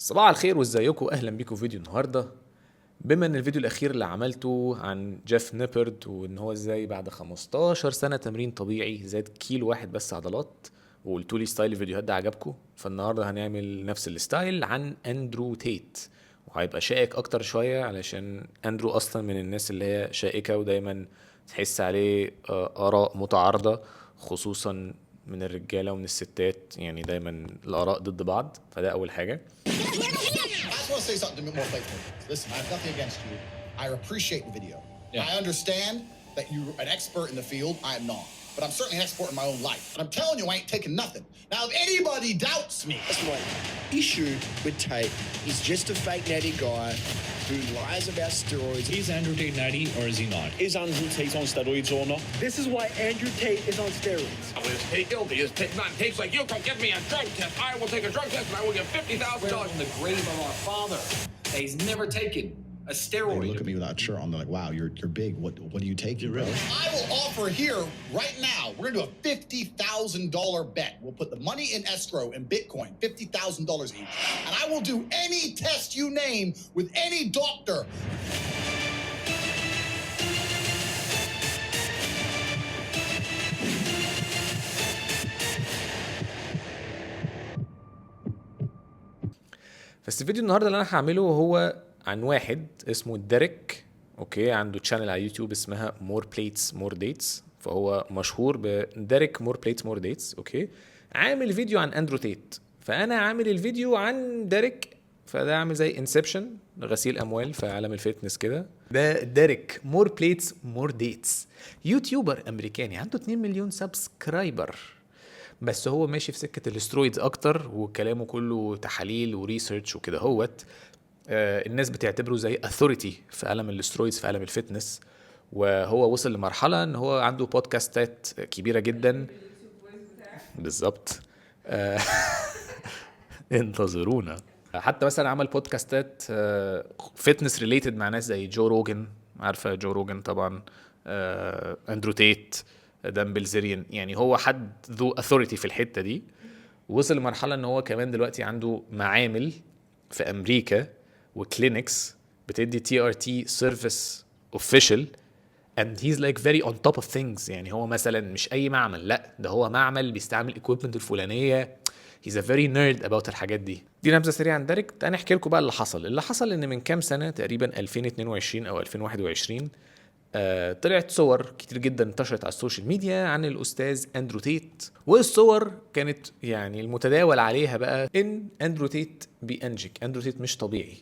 صباح الخير وازيكم، اهلا بيكم في فيديو النهارده. بما ان الفيديو الاخير اللي عملته عن جيف نيبرد وان هو ازاي بعد 15 سنه تمرين طبيعي زاد كيلو واحد بس عضلات، وقلتوا لي ستايل الفيديوهات ده عجبكم، فالنهارده هنعمل نفس الستايل عن اندرو تيت، وهيبقى شائك اكتر شويه علشان اندرو اصلا من الناس اللي هي شائكه ودايما تحس عليه اراء متعارضه، خصوصا من الرجاله ومن الستات، يعني دايما الاراء ضد بعض. فده اول حاجه. I just want to say something more faithful. Listen, I have nothing against you. I appreciate the video. Yeah. I understand that you're an expert in the field. I am not. But I'm certainly an expert in my own life. And I'm telling you, I ain't taking nothing. Now, if anybody doubts me... That's my issue with Tate. He's just a fake natty guy who lies about steroids. Is Andrew Tate natty or is he not? Is Andrew Tate on steroids or not? This is why Andrew Tate is on steroids. Is Tate guilty? Is Tate not? Tate's like, you can give me a drug test. I will take a drug test and I will get $50,000 from the grave of our father that he's never taken a steroid. They look at me without a shirt on. They're like, wow, you're big. What do you take? You really? I will offer here right now, we're going to do a $50,000 bet. We'll put the money in escrow in Bitcoin, $50,000 each. And I will do any test you name with any doctor. بس فيديو النهارده اللي انا هعمله هو عن واحد اسمه ديريك. اوكي، عنده تشانل على يوتيوب اسمها مور بليتس مور ديتس، فهو مشهور بديريك مور بليتس مور ديتس. اوكي، عامل فيديو عن اندرو تيت، فانا عامل الفيديو عن ديريك، فده عامل زي انسبشن، غسيل اموال في عالم الفيتنس كده. ده ديريك مور بليتس مور ديتس، يوتيوبر امريكاني عنده 2 مليون سبسكرايبر، بس هو ماشي في سكة الاسترويدز اكتر، وكلامه كله تحاليل وريسيرش وكده. هوت الناس بتعتبره زي authority في عالم الاسترويدز في عالم الفتنس، وهو وصل لمرحلة ان هو عنده بودكاستات كبيرة جدا. بالظبط. انتظرونا. حتى مثلا عمل بودكاستات فتنس ريليتد مع ناس زي جو روجن، عارفة جو روجن طبعا، اندرو تيت، دان بلزيريان. يعني هو حد ذو authority في الحتة دي. وصل لمرحلة ان هو كمان دلوقتي عنده معامل في امريكا وكلينكس بتدي TRT service official and he's like very on top of things. يعني هو مثلا مش اي معمل، لا ده هو معمل بيستعمل equipment الفلانية. he's a very nerd about الحاجات دي نبذة سريعة عن ديريك. انا احكي لكم بقى اللي حصل ان من كام سنة تقريبا 2022 او 2021 طلعت صور كتير جدا انتشرت على السوشيال ميديا عن الأستاذ أندرو تيت، والصور كانت يعني المتداول عليها بقى إن أندرو تيت بيأنجك، أندرو تيت مش طبيعي.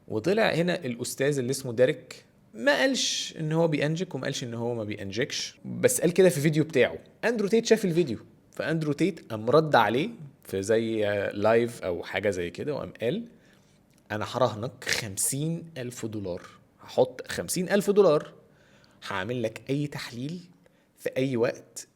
وطلع هنا الأستاذ اللي اسمه ديريك ما قالش إن هو بيأنجك وما قالش إن هو ما بيأنجكش، بس قال كده في فيديو بتاعه. أندرو تيت شاف الفيديو، فأندرو تيت قام رد عليه في زي لايف أو حاجة زي كده، وقام قال أنا هرهنك $50,000، هحط $50,000، هعمل لك اي تحليل في اي وقت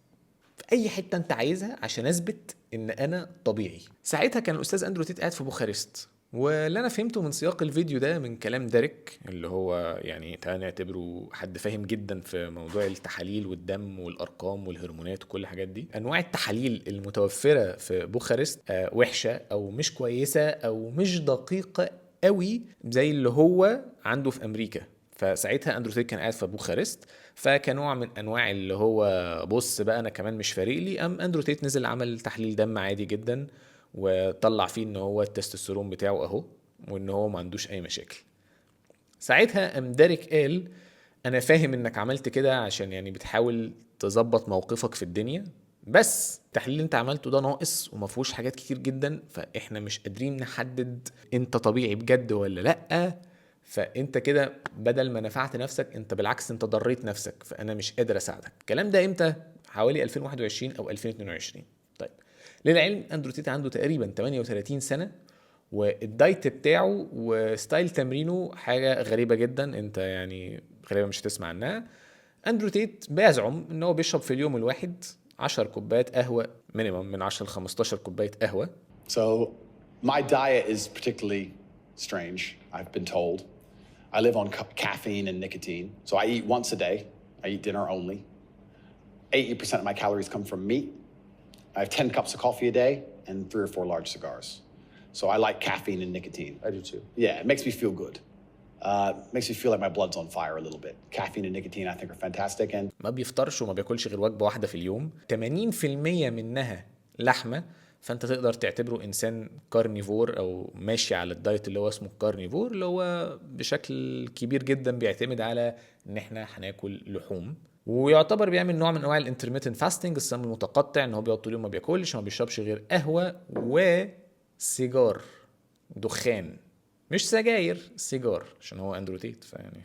في اي حته انت عايزها عشان اثبت ان انا طبيعي. ساعتها كان الاستاذ اندرو تيت قاعد في بوخارست، واللي انا فهمته من سياق الفيديو ده من كلام ديريك اللي هو يعني تعالى نعتبره حد فاهم جدا في موضوع التحاليل والدم والارقام والهرمونات وكل الحاجات دي، انواع التحاليل المتوفره في بوخارست وحشه او مش كويسه او مش دقيقه قوي زي اللي هو عنده في امريكا. فساعتها اندرو تيت كان قاعد في بوخارست، فكنوع من انواع اللي هو بص بقى انا كمان مش فارق لي، اندرو تيت نزل عمل تحليل دم عادي جدا وطلع فيه ان هو التستوستيرون بتاعه اهو، وان هو ما عندوش اي مشاكل. ساعتها ديريك قال انا فاهم انك عملت كده عشان يعني بتحاول تظبط موقفك في الدنيا، بس التحليل اللي انت عملته ده ناقص وما فيهوش حاجات كتير جدا، فاحنا مش قادرين نحدد انت طبيعي بجد ولا لا. فانت كده بدل ما نفعت نفسك انت بالعكس انت ضريت نفسك، فانا مش قادر اساعدك. الكلام ده امتى؟ حوالي 2021 او 2022. طيب للعلم اندرو تيت عنده تقريبا 38 سنة، والدايت بتاعه وستايل تمرينه حاجة غريبة جدا، انت يعني غالبا مش هتسمع عنها. اندرو تيت بيزعم ان هو بيشرب في اليوم الواحد 10 كوبايات قهوة مينيمم، من 10 ل 15 كوباية قهوة. So my diet is particularly strange, I've been told. I live on caffeine and nicotine. So I eat once a day. I eat dinner only. 80% of my calories come from meat. I have 10 cups of coffee a day and 3 or 4 large cigars. So I like caffeine and nicotine. I do too. Yeah, it makes me feel good. Makes me feel like my blood's on fire a little bit. Caffeine and nicotine I think are fantastic. And ما بيفطرش وما بياكلش غير وجبة واحدة في اليوم، 80% منها لحمة، فانت تقدر تعتبره انسان كارنيفور او ماشي على الدايت اللي هو اسمه كارنيفور، اللي هو بشكل كبير جدا بيعتمد على ان احنا هناكل لحوم. ويعتبر بيعمل نوع من انواع الانترميتنت فاستنج، الصيام المتقطع، ان هو بيقعد طول اليوم ما بياكلش، ما بيشربش غير قهوة وسيجار، دخان، مش سجاير، سيجار، عشان هو اندرو تيت فيعني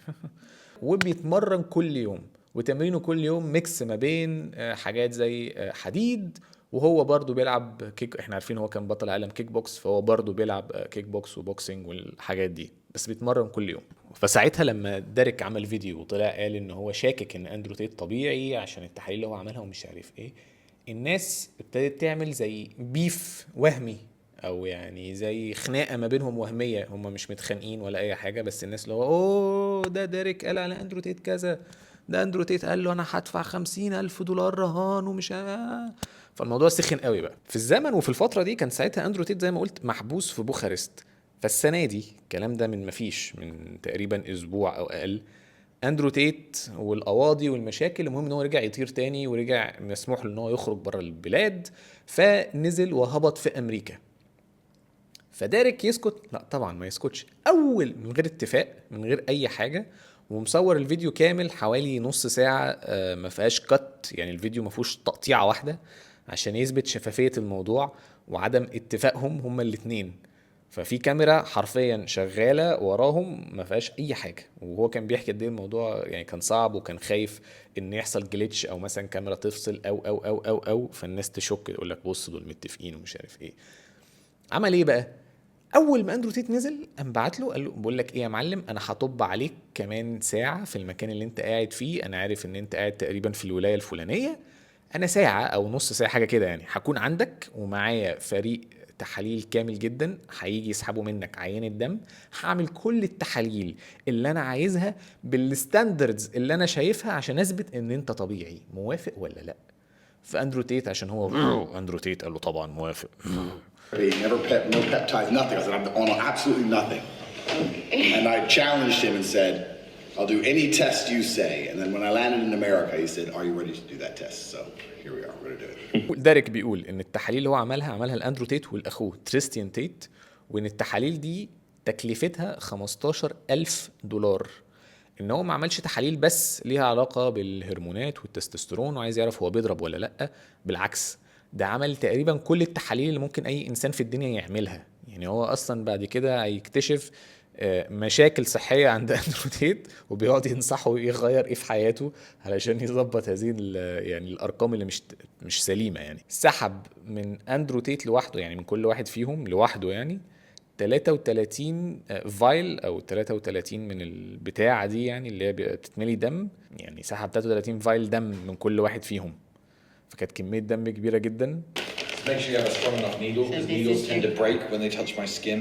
وبيتمرن كل يوم، وتمرينه كل يوم ميكس ما بين حاجات زي حديد، وهو برضو بيلعب كيك. احنا عارفين هو كان بطل عالم كيك بوكس، فهو برضو بيلعب كيك بوكس وبوكسينج والحاجات دي، بس بيتمرن كل يوم. فساعتها لما ديريك عمل فيديو وطلع قال ان هو شاكك ان اندرو تيت طبيعي عشان التحاليل اللي هو عملها ومش عارف ايه، الناس ابتدت تعمل زي بيف وهمي، او يعني زي خناقه ما بينهم وهميه، هم مش متخانقين ولا اي حاجه، بس الناس اللي هو اوه ده ديريك قال على اندرو تيت كذا، ده اندرو تيت قال له انا هدفع $50,000 رهان ومش فالموضوع سخن قوي بقى في الزمن. وفي الفتره دي كان ساعتها اندرو تيت زي ما قلت محبوس في بوخارست. فالسنه دي الكلام ده من مفيش، من تقريبا اسبوع او اقل، اندرو تيت والقواضي والمشاكل، المهم ان هو رجع يطير تاني، ورجع مسموح له ان هو يخرج بره البلاد، فنزل وهبط في امريكا. فديريك يسكت؟ لا طبعا ما يسكتش، اول من غير اتفاق من غير اي حاجه، ومصور الفيديو كامل حوالي نص ساعه، ما فيهاش كت، يعني الفيديو ما فيهوش تقطيعه واحده، عشان يثبت شفافيه الموضوع وعدم اتفاقهم هما الاثنين. ففي كاميرا حرفيا شغاله وراهم ما فيهاش اي حاجه، وهو كان بيحكي قد ايه الموضوع يعني كان صعب، وكان خايف ان يحصل جليتش او مثلا كاميرا تفصل او فالناس تشك، يقول لك بص دول متفقين ومش عارف ايه. عمل ايه بقى؟ اول ما اندرو تيت نزل قام بعت له قال له بقول لك ايه يا معلم، انا هطب عليك كمان ساعه في المكان اللي انت قاعد فيه، انا عارف ان انت قاعد تقريبا في الولايه الفلانيه، انا ساعه او نص ساعه حاجه كده يعني هكون عندك، ومعايا فريق تحاليل كامل جدا هيجي يسحبوا منك عينه دم، هعمل كل التحاليل اللي انا عايزها بالستاندردز اللي انا شايفها عشان اثبت ان انت طبيعي، موافق ولا لا؟ فاندرو تيت عشان هو اندرو تيت قال له طبعا موافق. Never no peptides, nothing. I said, I'm on absolutely nothing. And I challenged him and said, I'll do any test you say. And then when I landed in America, he said, are you ready to do that test? So here we are, we're gonna do it. ديريك بيقول ان التحاليل اللي هو عملها لاندرو تيت والاخوه تريستيان تيت، وان التحاليل دي تكلفتها $15,000، ان هو ما عملش تحاليل بس ليها علاقه بالهرمونات والتستوستيرون وعايز يعرف هو بيضرب ولا لا، بالعكس ده عمل تقريبا كل التحاليل اللي ممكن اي انسان في الدنيا يعملها. يعني هو اصلا بعد كده هيكتشف مشاكل صحيه عند اندرو تيت، وبيقعد ينصحه يغير ايه في حياته علشان يظبط هذه يعني الارقام اللي مش سليمه. يعني سحب من اندرو تيت لوحده، يعني من كل واحد فيهم لوحده، يعني 33 فايل او 33 من البتاعه دي، يعني اللي هي بتتملي دم، يعني سحب 33 فايل دم من كل واحد فيهم، فكانت كميه دم كبيره جدا. Make sure you have a strong enough needle, because needles tend to break when they touch my skin.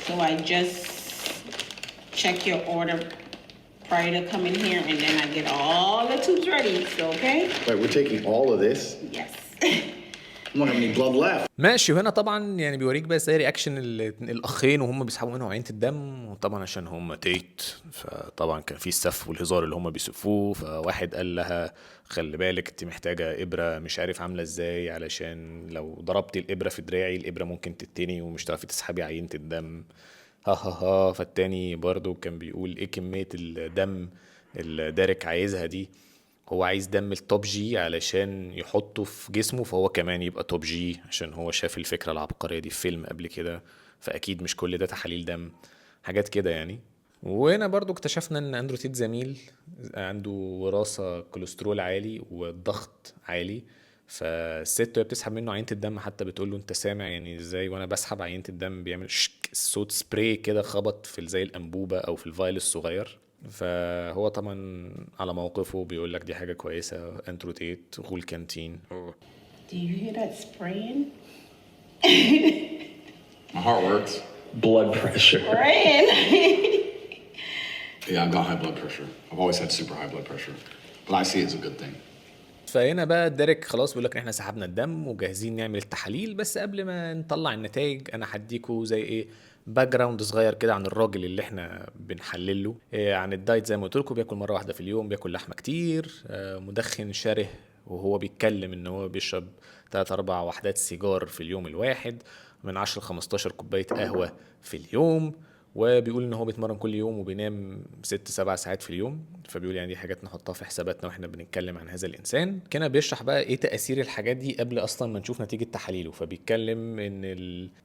So I just check your order prior to coming here, and then I get all the tubes ready. So okay? Wait, we're taking all of this? Yes. I don't have any blood left. ماشي. وهنا طبعا يعني بيوريك بقى ازاي رياكشن الاخين وهم بيسحبوا منهم عينه الدم، وطبعا عشان هم تيت فطبعا كان في السف والهزار اللي هم بيسفوه. فواحد قال لها خلي بالك انت محتاجه ابره مش عارف عامله ازاي، علشان لو ضربتي الابره في دراعي الابره ممكن تتني ومش هتعرفي تسحبي عينه الدم. ها ها ها. فالتاني برضو كان بيقول ايه كميه الدم اللي ديريك عايزها دي، هو عايز دم التوب جي علشان يحطه في جسمه، فهو كمان يبقى توب جي عشان هو شاف الفكرة العبقرية دي في فيلم قبل كده، فأكيد مش كل ده تحاليل دم، حاجات كده يعني. وهنا برضو اكتشفنا ان اندرو تيت زميل عنده وراثة كوليسترول عالي والضغط عالي، فالست وهي بتسحب منه عينة الدم حتى بتقول له انت سامع يعني ازاي وانا بسحب عينة الدم بيعمل صوت سبراي كده خبط في زي الانبوبة او في الفايل الصغير. فهو طبعا على موقفه بيقول لك دي حاجة كويسة، اندرو تيت غول كانتين. Do you hear that spraying? My heart works. Blood pressure. Spraying. Yeah, I've got high blood pressure. I've always had super high blood pressure, but I see it as a good thing. فهنا بقى ديريك خلاص بيقول لك ان احنا سحبنا الدم وجاهزين نعمل التحاليل، بس قبل ما نطلع النتائج انا هديكوا زي ايه باك جراوند صغير كده عن الراجل اللي احنا بنحلله. عن الدايت زي ما قلت لكم، بياكل مره واحده في اليوم، بياكل لحمه كتير، مدخن شره، وهو بيتكلم ان هو بيشرب 3-4 وحدات سيجار في اليوم الواحد، من 10 ل 15 كوبايه قهوه في اليوم، وبيقول ان هو بيتمرن كل يوم وبينام 6-7 ساعات في اليوم. فبيقول يعني دي حاجات نحطها في حساباتنا واحنا بنتكلم عن هذا الانسان. كان بيشرح بقى ايه تاثير الحاجات دي قبل اصلا ما نشوف نتيجه تحاليله. فبيتكلم ان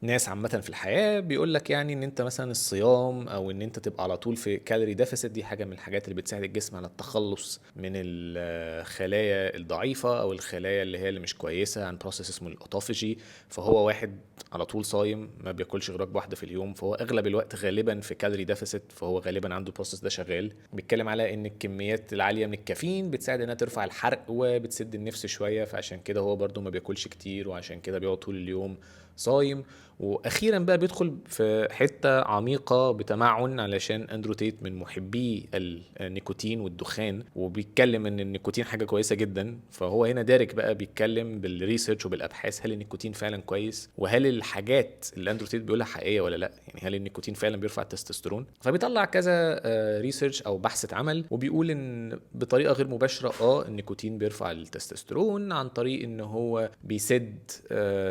الناس عامه في الحياه بيقول لك يعني ان انت مثلا الصيام او ان انت تبقى على طول في كالوري ديفيسيت، دي حاجه من الحاجات اللي بتساعد الجسم على التخلص من الخلايا الضعيفه او الخلايا اللي هي اللي مش كويسه، عن بروسيس اسمه الاوتوفيجي. فهو واحد على طول صايم، ما بياكلش غير وجبه واحده في اليوم، فهو اغلب الوقت غالبا في كالوري ديفيسيت، فهو غالبا عنده البروسيس ده شغال. بيتكلم على ان الكميات العاليه من الكافيين بتساعد انها ترفع الحرق وبتسد النفس شويه، فعشان كده هو برضو ما بياكلش كتير، وعشان كده بيقعد طول اليوم صايم. واخيرا بقى بيدخل في حته عميقه بتمعن، علشان اندرو تيت من محبي النيكوتين والدخان، وبيتكلم ان النيكوتين حاجه كويسه جدا. فهو هنا دارك بقى بيتكلم بالريسيرش وبالابحاث، هل النيكوتين فعلا كويس، وهل الحاجات اللي اندرو تيت بيقولها حقيقيه ولا لا، يعني هل النيكوتين فعلا بيرفع التستوستيرون. فبيطلع كذا ريسيرش او بحث اتعمل، وبيقول ان بطريقه غير مباشره النيكوتين بيرفع التستوستيرون عن طريق ان هو بيسد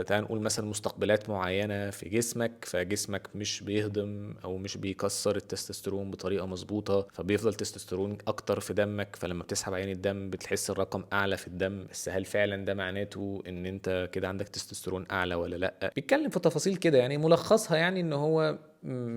تعال نقول مثلا مستقبلات معينه في جسمك، فجسمك مش بيهضم او مش بيكسر التستوستيرون بطريقه مظبوطه، فبيفضل تستوستيرون اكتر في دمك، فلما بتسحب عين الدم بتحس الرقم اعلى في الدم، بس هل فعلا ده معناته ان انت كده عندك تستوستيرون اعلى ولا لا؟ بيتكلم في تفاصيل كده، يعني ملخصها يعني ان هو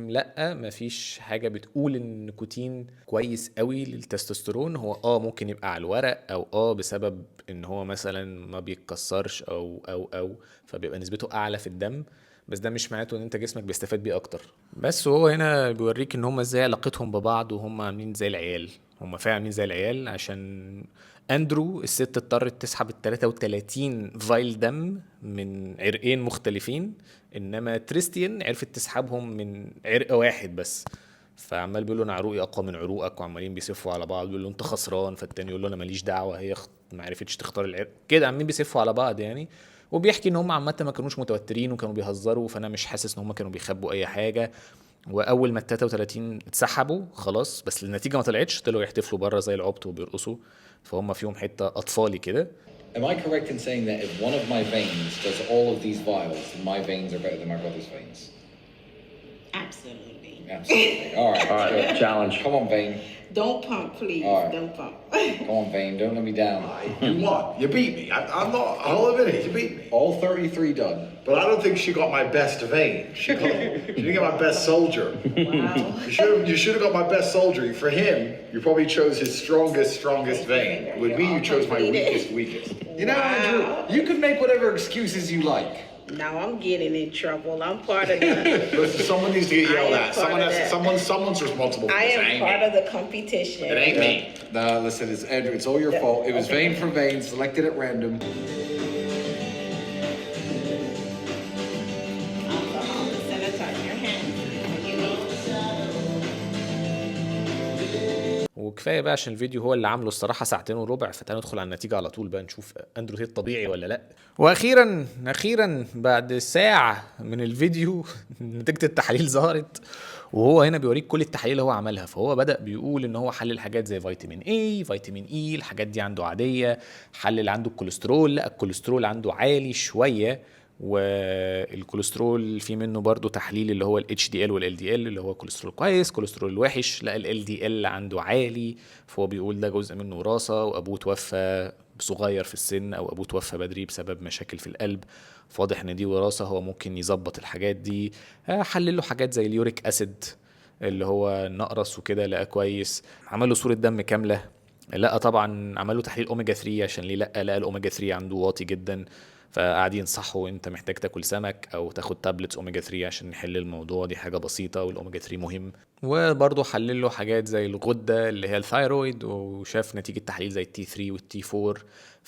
لا، مفيش حاجه بتقول ان النيكوتين كويس قوي للتستوستيرون. هو ممكن يبقى على الورق، او بسبب ان هو مثلا ما بيتكسرش او فبيبقى نسبته اعلى في الدم، بس ده مش معناته ان انت جسمك بيستفاد بيه اكتر. بس هو هنا بيوريك ان هم ازاي علاقتهم ببعض وهم عاملين زي العيال. هم فعلا عاملين زي العيال، عشان اندرو الست اضطرت تسحب 33 فايل دم من عرقين مختلفين، انما تريستيان عرفت تسحبهم من عرق واحد بس. فعمال بيقول له انا عروقي اقوى من عروقك، وعمالين بيسفوا على بعض، بيقول له انت خسران، فالتاني يقول له انا ماليش دعوه، هي ما عرفتش تختار العرق كده، عمالين بيسفوا على بعض يعني. وبيحكي ان هم عامه ما كانوش متوترين وكانوا بيهزروا، فانا مش حاسس ان هم كانوا بيخبوا اي حاجه. واول ما ال 33 اتسحبوا خلاص، بس النتيجه ما طلعتش، طلعوا يحتفلوا بره زي العبط وبيرقصوا، فهم فيهم حته اطفالي كده. Am I correct in saying that if one of my veins does all of these vials, my veins are better than my brother's veins? Absolutely. Absolutely. All right. Challenge. Come on, vein. Don't pump, please. All right. Don't pump. Come on, vein. Don't let me down. You won. You beat me. I'm not. I'll admit it. You beat me. All 33 done. But I don't think she got my best vein. She didn't get my best soldier. Wow. You should have got my best soldier. For him, you probably chose his strongest vein. With me, you chose my weakest. You know, Wow. Andrew, you can make whatever excuses you like. Now I'm getting in trouble. I'm part of the. Listen, someone needs to get yelled I am at. part of that. Someone's responsible for I this. It am ain't part me. of the competition. It ain't me. No, listen, it's Andrew. It's all your fault. It was vein for vein, selected at random. Alcohol to sanitize your hands when you need. وكفايه بقى عشان الفيديو هو اللي عامله الصراحه 2.25 ساعة، فتعالوا ندخل على النتيجه على طول بقى نشوف اندرو تيت طبيعي ولا لا. واخيرا بعد ساعه من الفيديو نتيجه التحاليل ظهرت، وهو هنا بيوريك كل التحاليل اللي هو عملها. فهو بدأ بيقول ان هو حلل حاجات زي فيتامين اي، فيتامين اي، الحاجات دي عنده عاديه. حلل عنده الكوليسترول، لا الكوليسترول عنده عالي شويه، والكوليسترول في منه برضو تحليل اللي هو ال HDL وال LDL اللي هو كوليسترول كويس، كوليسترول الوحش لا ال LDL عنده عالي. فهو بيقول ده جزء منه وراثة، وأبوه توفى صغير في السن أو أبوه توفى بدري بسبب مشاكل في القلب، فواضح ان دي وراثة. هو ممكن يظبط الحاجات دي. حلل له حاجات زي اليوريك أسيد اللي هو نقرس وكده، لقى كويس. عمل له صورة دم كاملة، لقى طبعا عمل له تحليل أوميجا 3 عشان ليه لقى الأوميجا 3 عنده واطي جدا، فقاعد ينصحوا انت محتاج تاكل سمك او تاخد تابلتس اوميجا 3 عشان نحل الموضوع. دي حاجه بسيطه والاوميجا 3 مهم. وبرضه حلل له حاجات زي الغده اللي هي الثايرويد، وشاف نتيجه تحليل زي التي 3 والتي 4.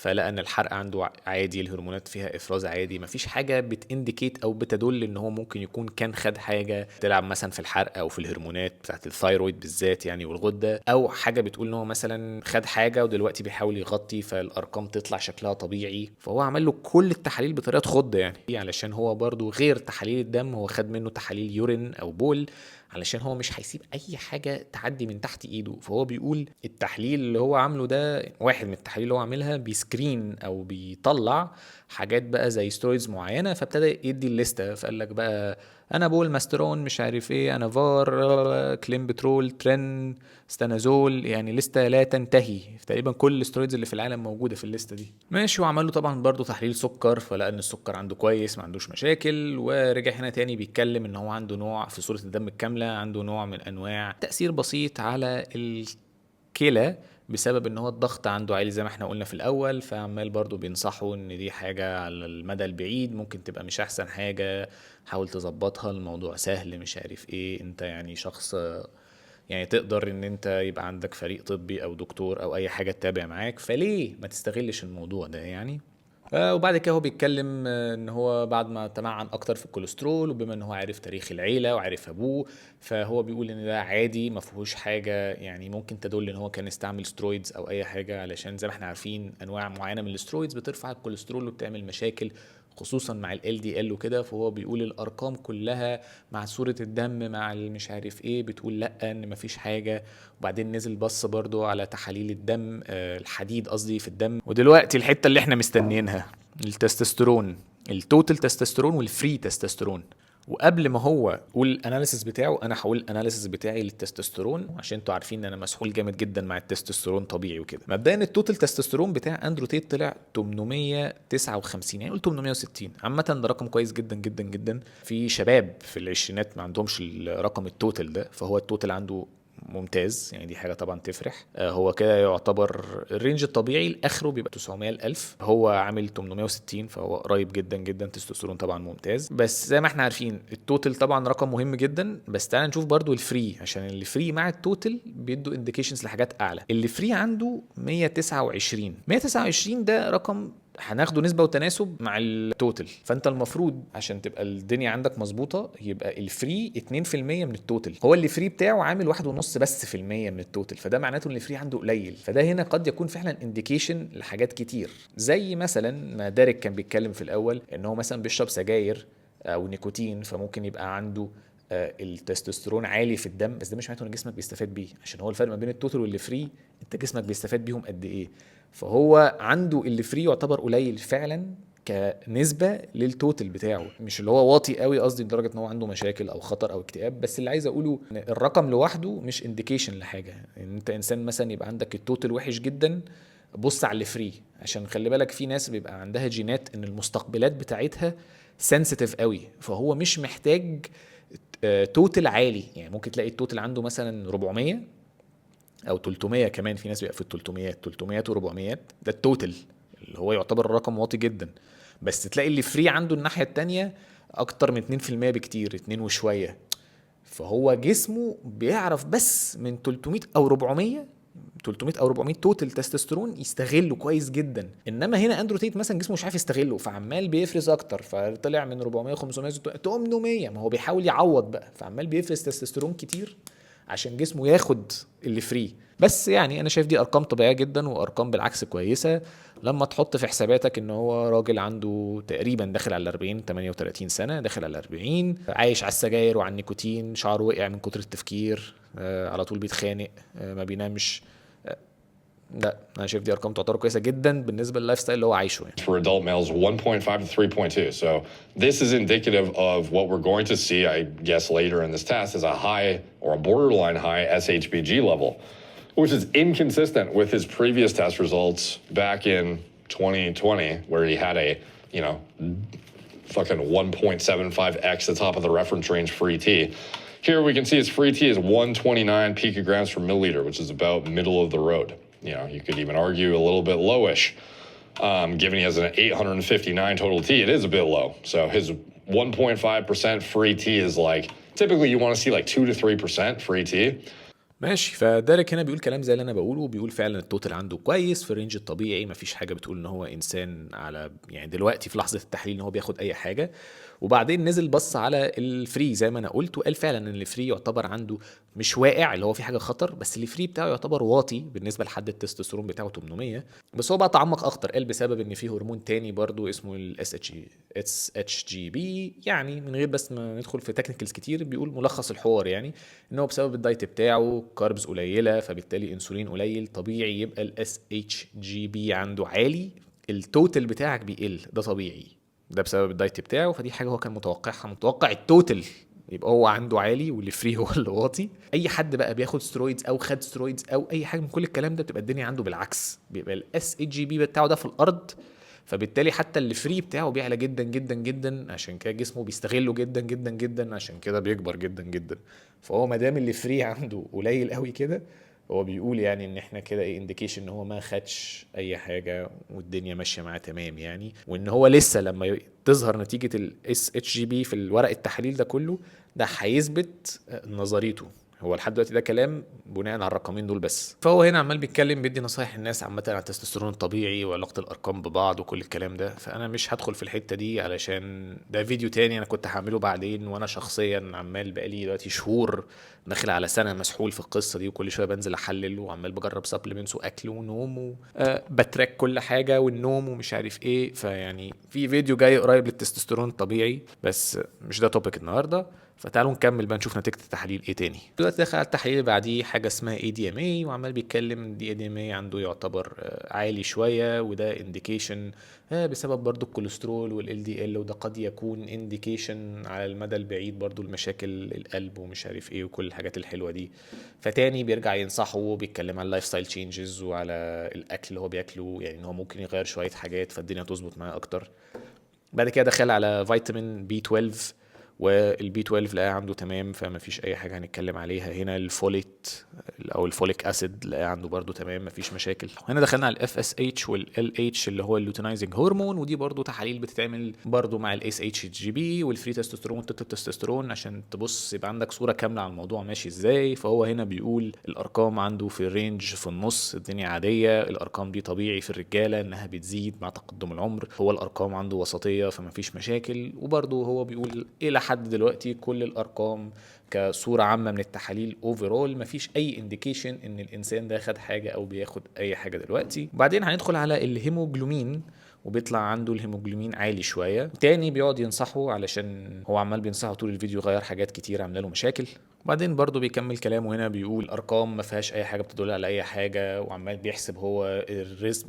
فلقى ان الحرق عنده عادي، الهرمونات فيها افراز عادي، مفيش حاجه بتindicate او بتدل ان هو ممكن يكون كان خد حاجه تلعب مثلا في الحرق او في الهرمونات بتاعت الثايرويد بالذات يعني والغده، او حاجه بتقول ان هو مثلا خد حاجه ودلوقتي بيحاول يغطي فالارقام تطلع شكلها طبيعي. فهو عمل له كل التحاليل بطريقه خض يعني، علشان هو برضو غير تحاليل الدم هو خد منه تحاليل يورين او بول، علشان هو مش هيسيب اي حاجه تعدي من تحت ايده. فهو بيقول التحليل اللي هو عامله ده، واحد من التحاليل اللي هو عاملها بيسكرين او بيطلع حاجات بقى زي سترويدز معينه، فابتدى يدي الليسته، فقال لك بقى انا بول ماسترون مش عارف ايه، انا فار كليمبترول ترن ستانازول، يعني لسته لا تنتهي، تقريبا كل الاسترويدز اللي في العالم موجوده في الليسته دي. ماشي. وعمل له طبعا برضو تحليل سكر، فلقى ان السكر عنده كويس ما عندوش مشاكل. ورجع هنا تاني بيتكلم ان هو عنده نوع في صوره الدم الكامله، عنده نوع من انواع تاثير بسيط على الكلى بسبب ان هو الضغط عنده عالي زي ما احنا قلنا في الاول، فعمال برضو بينصحوا ان دي حاجة على المدى البعيد ممكن تبقى مش احسن حاجة، حاول تظبطها، الموضوع سهل مش عارف ايه، انت يعني شخص يعني تقدر ان انت يبقى عندك فريق طبي او دكتور او اي حاجة تتابع معاك، فليه ما تستغلش الموضوع ده يعني. وبعد كده هو بيتكلم ان هو بعد ما تمعن اكتر في الكوليسترول، وبما ان هو عارف تاريخ العيله وعارف ابوه، فهو بيقول ان ده عادي ما فيهوش حاجه يعني ممكن تدل ان هو كان استعمل سترويدز او اي حاجه، علشان زي ما احنا عارفين انواع معينه من السترويدز بترفع الكوليسترول وبتعمل مشاكل خصوصا مع ال LDL وكده. فهو بيقول الارقام كلها مع صورة الدم مع مش عارف ايه بتقول لا ان مفيش حاجة. وبعدين نزل بص برضو على تحاليل الدم، الحديد قصدي في الدم. ودلوقتي الحتة اللي احنا مستنيينها، التستوستيرون، التوتال تستوستيرون والفري تستوستيرون. وقبل ما هو يقول الاناليسيس بتاعه، انا هقول الاناليسيس بتاعي للتستوستيرون عشان انتوا عارفين ان انا مسحول جامد جدا مع التستوستيرون طبيعي وكده. مبدئيا التوتال تستوستيرون بتاع اندرو تيت طلع 859، يعني قلت 860 عامه، ده رقم كويس جدا جدا جدا. في شباب في العشرينات ما عندهمش الرقم التوتال ده، فهو التوتال عنده ممتاز يعني، دي حاجه طبعا تفرح. هو كده يعتبر الرينج الطبيعي الاخره بيبقى 900,000، هو عامل 860 فهو قريب جدا جدا. تستوستيرون طبعا ممتاز، بس زي ما احنا عارفين التوتال طبعا رقم مهم جدا. بس تعالى نشوف برضو الفري، عشان الفري مع التوتال بيدوا انديكيشنز لحاجات اعلى. اللي فري عنده 129 ده رقم هناخده نسبة وتناسب مع التوتال، فانت المفروض عشان تبقى الدنيا عندك مظبوطة يبقى الفري 2% من التوتال، هو اللي فري بتاعه عامل 1.5 بس في المية من التوتال، فده معناته ان الفري عنده قليل. فده هنا قد يكون فعلا انديكيشن لحاجات كتير، زي مثلا ما دارك كان بيتكلم في الاول ان هو مثلا بيشرب سجاير او نيكوتين، فممكن يبقى عنده التستوستيرون عالي في الدم، بس ده مش معناته ان جسمك بيستفاد بيه، عشان هو الفرق ما بين التوتال واللي فري انت جسمك بيستفاد بيهم قد ايه. فهو عنده اللي فري يعتبر قليل فعلا كنسبه للتوتال بتاعه، مش اللي هو واطي قوي قصدي لدرجه ان هو عنده مشاكل او خطر او اكتئاب. بس اللي عايز اقوله ان الرقم لوحده مش انديكيشن لحاجه، ان انت انسان مثلا يبقى عندك التوتال وحش جدا بص على اللي فري، عشان خلي بالك في ناس بيبقى عندها جينات ان المستقبلات بتاعتها سنسيتيف قوي، فهو مش محتاج توتال عالي. يعني ممكن تلاقي التوتال عنده مثلا 400 او 300 كمان، في ناس بيبقى في 300 و400 ده التوتال اللي هو يعتبر رقم واطي جدا، بس تلاقي اللي فري عنده الناحيه التانية اكتر من 2% بكتير، 2 وشويه. فهو جسمه بيعرف بس من 300 او 400 توتال تستوستيرون يستغله كويس جدا. انما هنا اندرو تيت مثلا جسمه مش عارف يستغله، فعمال بيفرز اكتر، فطلع من 400 500 800، ما هو بيحاول يعوض بقى، فعمال بيفرز تستوستيرون كتير عشان جسمه ياخد اللي فري. بس يعني انا شايف دي ارقام طبيعيه جدا، وارقام بالعكس كويسه لما تحط في حساباتك ان هو راجل عنده تقريبا داخل على 40 38 سنه، داخل على 40، عايش على السجاير وعلى النيكوتين، شعره وقع من كتر التفكير، على طول بيتخانق، ما بينامش. لا انا شايف دي ارقام تعتبر كويسه جدا بالنسبه لللايف ستايل اللي هو عايشه يعني. For adult males 1.5 to 3.2. So this is indicative of what we're going to see, I guess, later in this test is a high or a borderline high SHBG level, which is inconsistent with his previous test results back in 2020 where he had a, you know, fucking 1.75x the top of the reference range free T. Here we can see his free T is 129 picograms per milliliter, which is about middle of the road. You know, you could even argue a little bit lowish, given he has an 859 total T, it is a bit low. So his 1.5% free T is like, typically you want to see like 2 to 3% free T. ماشي. فديريك هنا بيقول كلام زي اللي انا بقوله، بيقول فعلا التوتال عنده كويس في الرينج الطبيعي، مفيش حاجه بتقول ان هو انسان على يعني دلوقتي في لحظه التحليل ان هو بياخد اي حاجه. وبعدين نزل بص على الفري زي ما انا قلت، وقال فعلا ان الفري يعتبر عنده مش واقع اللي هو في حاجه خطر، بس الفري بتاعه يعتبر واطي بالنسبه لحد التستوستيرون بتاعه 800. بس هو بقى تعمق اكتر، قال بسبب ان في هرمون تاني برضو اسمه الاس اتش جي بي، يعني من غير بس ما ندخل في تكنيكالز كتير، بيقول ملخص الحوار يعني ان هو بسبب الدايت بتاعه كاربز قليله، فبالتالي انسولين قليل، طبيعي يبقى الاس اتش جي بي عنده عالي، التوتال بتاعك بيقل، ده طبيعي، ده بسبب الدايت بتاعه. فدي حاجه هو كان متوقعها، متوقع التوتال يبقى هو عنده عالي واللي فري هو اللي واطي. اي حد بقى بياخد سترويدز او خد سترويدز او اي حاجه من كل الكلام ده، بتبقى الدنيا عنده بالعكس، بيبقى الاس اتش جي بي بتاعه ده في الارض، فبالتالي حتى اللي فري بتاعه بيعلى جدا جدا جدا، عشان كده جسمه بيستغله جدا جدا جدا، عشان كده بيكبر جدا جدا. فهو ما دام اللي فري عنده قليل قوي كده، هو بيقول يعني ان احنا كده ايه انديكيشن ان هو ما خدش اي حاجه والدنيا ماشيه معاه تمام يعني، وان هو لسه لما تظهر نتيجه الاس اتش جي بي في الورق التحاليل ده كله، ده هيثبت نظريته. هو لحد دلوقتي ده كلام بناء على الرقمين دول بس. فهو هنا عمال بيتكلم بيدي نصايح الناس عامه على التستوستيرون الطبيعي وعلاقه الارقام ببعض وكل الكلام ده، فانا مش هدخل في الحته دي علشان ده فيديو تاني انا كنت هعمله بعدين، وانا شخصيا عمال بقالي دلوقتي شهور داخل على سنه مسحول في القصه دي، وكل شويه بنزل احلل وعمال بجرب سبلمنتس واكل ونوم بتراك كل حاجه والنوم ومش عارف ايه. فيعني في فيديو جاي قريب للتستوستيرون الطبيعي، بس مش ده توبيك النهارده. فتعالوا نكمل بقى نشوف نتيجه التحاليل ايه تاني. دلوقتي داخل على التحليل اللي بعديه حاجه اسمها ADMA، وعمال بيتكلم ADMA عنده يعتبر عالي شويه، وده انديكيشن بسبب برضو الكوليسترول والال دي ال، وده قد يكون انديكيشن على المدى البعيد برضو المشاكل القلب ومش عارف ايه وكل الحاجات الحلوه دي. فتاني بيرجع ينصحه، بيتكلم على اللايف ستايل تشينجز وعلى الاكل اللي هو بياكله، يعني ان هو ممكن يغير شويه حاجات فالدنيا تظبط معاه اكتر. بعد كده دخل على فيتامين بي 12، والبي 12 لقاه عنده تمام، فما فيش اي حاجه هنتكلم عليها هنا. الفوليت او الفوليك اسيد لقاه عنده برضو تمام، ما فيش مشاكل. هنا دخلنا على الاف اس اتش والال اتش اللي هو اللوتينايزنج هرمون، ودي برضو تحاليل بتتعمل برضو مع الاس اتش جي بي والفري تستوستيرون والتستوستيرون عشان تبص يبقى عندك صوره كامله على الموضوع ماشي ازاي. فهو هنا بيقول الارقام عنده في الرينج في النص، الدنيا عاديه، الارقام دي طبيعي في الرجاله انها بتزيد مع تقدم العمر، هو الارقام عنده وسطيه فما فيش مشاكل. وبرضو هو بيقول الى حد دلوقتي كل الارقام كصوره عامه من التحاليل اوفرول مفيش اي انديكيشن ان الانسان ده خد حاجه او بياخد اي حاجه دلوقتي. بعدين هندخل على الهيموجلومين، وبيطلع عنده الهيموجلومين عالي شويه. تاني بيقعد ينصحه علشان هو عمال بينصحه طول الفيديو غير حاجات كتير عامله له مشاكل. وبعدين برضو بيكمل كلامه هنا، بيقول ارقام ما فيهاش اي حاجه بتدل على اي حاجه، وعمال بيحسب هو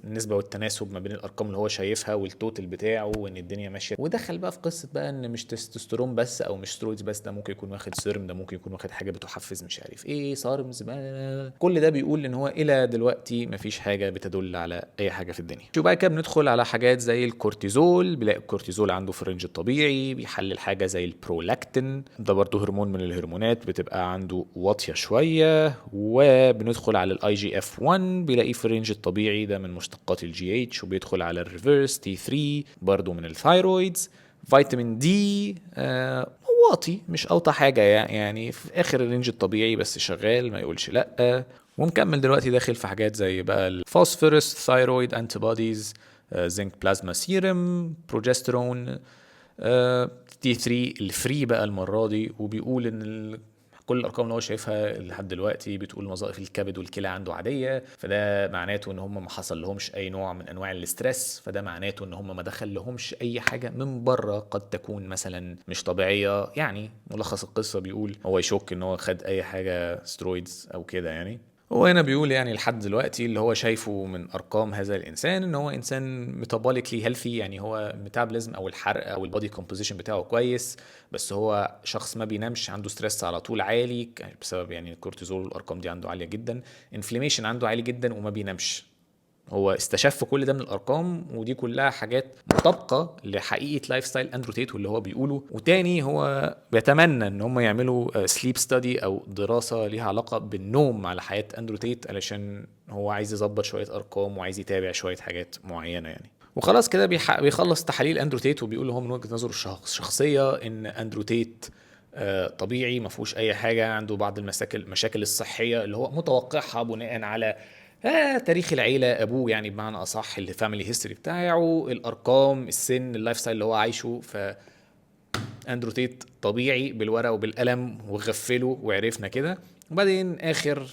النسبه والتناسب ما بين الارقام اللي هو شايفها والتوتال بتاعه، وان الدنيا ماشيه. ودخل بقى في قصه بقى ان مش تستوستيرون بس او مش سترويدز بس، ده ممكن يكون واخد سيرم، ده ممكن يكون واخد حاجه بتحفز مش عارف ايه سارمز بقى. كل ده بيقول ان هو الى دلوقتي ما فيش حاجه بتدل على اي حاجه في الدنيا. شو بقى كده بندخل على حاجات زي الكورتيزول، بيلاقي الكورتيزول عنده في الرينج الطبيعي. بيحلل حاجه زي البرولاكتين، ده برضو هرمون من الهرمونات بتبقى عنده واطيه شويه. وبندخل على الاي جي اف 1، بيلاقيه في الرينج الطبيعي، ده من مشتقات الجي اتش. وبيدخل على الريفرس تي 3 برضو من الثايرويدز. فيتامين دي واطي، مش اوطى حاجه يعني في اخر الرينج الطبيعي بس شغال ما يقولش لا. ومكمل دلوقتي داخل في حاجات زي بقى الفوسفورس ثايرويد انتي بوديز، زنك بلازما سيرم، بروجسترون، تي 3 الفري بقى المره دي. وبيقول ان كل الارقام اللي هو شايفها لحد دلوقتي بتقول وظائف الكبد والكلى عنده عاديه، فده معناته ان هم ما حصل لهمش اي نوع من انواع الاسترس، فده معناته ان هم ما دخل لهمش اي حاجه من بره قد تكون مثلا مش طبيعيه. يعني ملخص القصه بيقول هو يشك ان هو خد اي حاجه سترويدز او كده يعني. هو هنا بيقول يعني لحد دلوقتي اللي هو شايفه من ارقام هذا الانسان ان هو انسان ميتابوليكلي هيلثي، يعني هو ميتابوليزم او الحرق او البودي كومبوزيشن بتاعه كويس، بس هو شخص ما بينامش، عنده ستريس على طول عالي بسبب يعني الكورتيزول والارقام دي عنده عاليه جدا. انفلاميشن عنده عالي جدا وما بينامش. هو استشف كل ده من الارقام، ودي كلها حاجات مطابقه لحقيقه لايف ستايل اندرو تيت واللي هو بيقوله. وتاني هو بيتمنى ان هم يعملوا سليب ستادي او دراسه ليها علاقه بالنوم على حياه اندرو تيت، علشان هو عايز يظبط شويه ارقام وعايز يتابع شويه حاجات معينه يعني. وخلاص كده بيخلص تحاليل اندرو تيت، وبيقول هو من وجهه نظره الشخصيه ان اندرو تيت طبيعي، ما فيهوش اي حاجه، عنده بعض المشاكل الصحيه اللي هو متوقعها بناء على تاريخ العيله، ابوه يعني بمعنى اصح، الفاميلي هيستوري بتاعه، الارقام، السن، اللايف ستايل اللي هو عايشه. اندرو تيت طبيعي بالورقه وبالقلم، وغفله وعرفنا كده. وبعدين اخر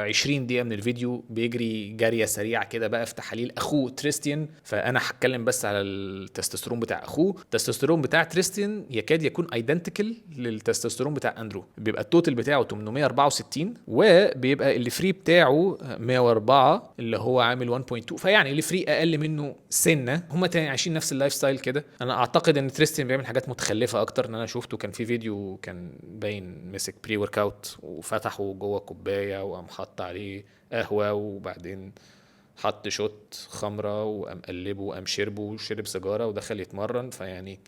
20 دقيقه من الفيديو بيجري جاريه سريعه كده بقى في تحاليل اخوه تريستيان. فانا هتكلم بس على التستوستيرون بتاع اخوه. التستوستيرون بتاع تريستيان يكاد يكون ايدنتيكال للتستوستيرون بتاع اندرو. بيبقى التوتال بتاعه 864، وبيبقى الفري بتاعه 104 اللي هو عامل 1.2. فيعني الفري اقل منه سنه. هما تاني عايشين نفس اللايف ستايل كده. انا اعتقد ان تريستيان بيعمل حاجات متخلفه اكتر. ان انا شفته كان في فيديو كان باين مسك بري ورك اوت وفتحه جوه كوبايه وقام حط عليه قهوه، وبعدين حط شوت خمره وقام قلبه وقام شربه وشرب سيجاره ودخل يتمرن. فيعني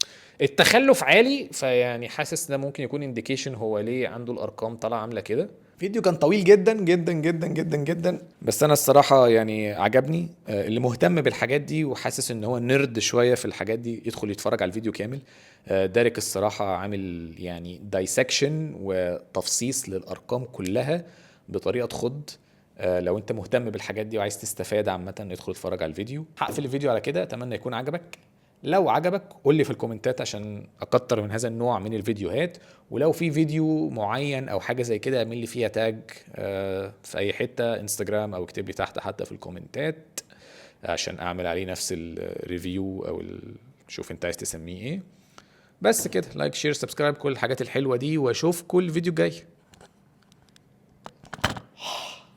التخلف عالي. فيعني حاسس ده ممكن يكون انديكيشن هو ليه عنده الارقام طالعه عامله كده. فيديو كان طويل جدا جدا جدا جدا جدا، بس انا الصراحه يعني عجبني. اللي مهتم بالحاجات دي وحاسس ان هو نرد شويه في الحاجات دي يدخل يتفرج على الفيديو كامل. دارك الصراحه عامل يعني دايسكشن وتفصيص للارقام كلها بطريقه تخض. لو انت مهتم بالحاجات دي وعايز تستفاد عامه ادخل اتفرج على الفيديو. هقفل الفيديو على كده، اتمنى يكون عجبك. لو عجبك قول لي في الكومنتات عشان اكتر من هذا النوع من الفيديوهات. ولو في فيديو معين او حاجه زي كده اعمل لي فيها تاج في اي حته، انستجرام، او اكتب لي تحت حتى في الكومنتات عشان اعمل عليه نفس الريفيو او شوف انت عايز تسميه ايه. بس كده، لايك شير سبسكرايب كل الحاجات الحلوه دي، واشوفكم الفيديو الجاي.